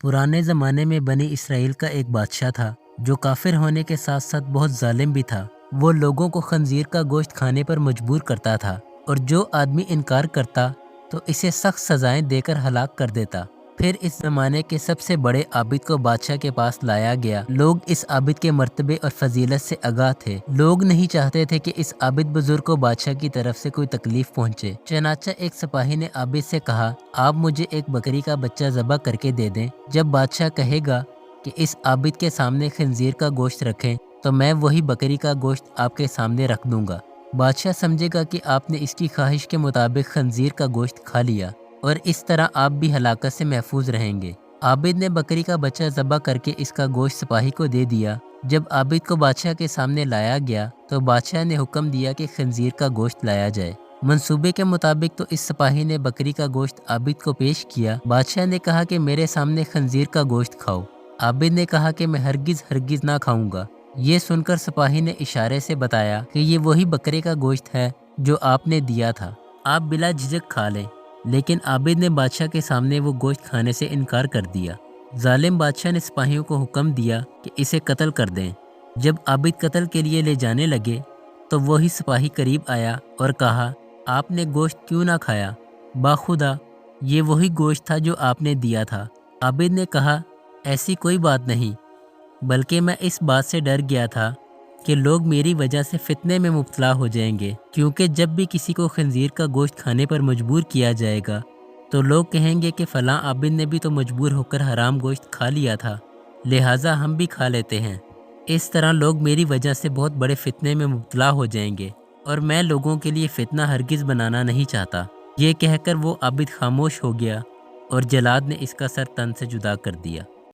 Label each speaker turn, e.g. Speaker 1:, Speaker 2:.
Speaker 1: पुराने ज़माने में बनी इसराइल का एक बादशाह था जो काफिर होने के साथ साथ बहुत जालिम भी था। वो लोगों को खंजीर का गोश्त खाने पर मजबूर करता था और जो आदमी इनकार करता तो इसे सख्त सजाएं देकर हलाक कर देता। फिर इस जमाने के सबसे बड़े आबिद को बादशाह के पास लाया गया। लोग इस आबिद के मर्तबे और फजीलत से आगाह थे। लोग नहीं चाहते थे कि इस आबिद बुजुर्ग को बादशाह की तरफ से कोई तकलीफ पहुंचे। चनाचा एक सिपाही ने आबिद से कहा, आप मुझे एक बकरी का बच्चा ज़बह करके दे दें। जब बादशाह कहेगा कि इस आबिद के सामने खंजीर का गोश्त रखें तो मैं वही बकरी का गोश्त आपके सामने रख दूंगा। बादशाह समझेगा कि आपने इसकी ख्वाहिश के मुताबिक खंजीर का गोश्त खा लिया और इस तरह आप भी हलाकत से महफूज रहेंगे। आबिद ने बकरी का बच्चा ज़बह करके इसका गोश्त सिपाही को दे दिया। जब आबिद को बादशाह के सामने लाया गया तो बादशाह ने हुक्म दिया कि खंजीर का गोश्त लाया जाए। मंसूबे के मुताबिक तो इस सिपाही ने बकरी का गोश्त आबिद को पेश किया। बादशाह ने कहा कि मेरे सामने खंजीर का गोश्त खाओ। आबिद ने कहा कि मैं हरगिज़ हरगिज़ ना खाऊंगा। ये सुनकर सिपाही ने इशारे से बताया कि ये वही बकरे का गोश्त है जो आपने दिया था, आप बिला झिझक खा लें। लेकिन आबिद ने बादशाह के सामने वो गोश्त खाने से इनकार कर दिया। जालिम बादशाह ने सिपाहियों को हुक्म दिया कि इसे कत्ल कर दें। जब आबिद कत्ल के लिए ले जाने लगे तो वही सिपाही करीब आया और कहा, आपने गोश्त क्यों ना खाया? बाखुदा ये वही गोश्त था जो आपने दिया था। आबिद ने कहा, ऐसी कोई बात नहीं, बल्कि मैं इस बात से डर गया था कि लोग मेरी वजह से फितने में मुब्तला हो जाएंगे, क्योंकि जब भी किसी को खंजीर का गोश्त खाने पर मजबूर किया जाएगा तो लोग कहेंगे कि फ़लाँ आबिद ने भी तो मजबूर होकर हराम गोश्त खा लिया था, लिहाजा हम भी खा लेते हैं। इस तरह लोग मेरी वजह से बहुत बड़े फितने में मुब्तला हो जाएंगे और मैं लोगों के लिए फितना हरगिज़ बनाना नहीं चाहता। ये कहकर वो आबिद खामोश हो गया और जलाद ने इसका सर तन से जुदा कर दिया।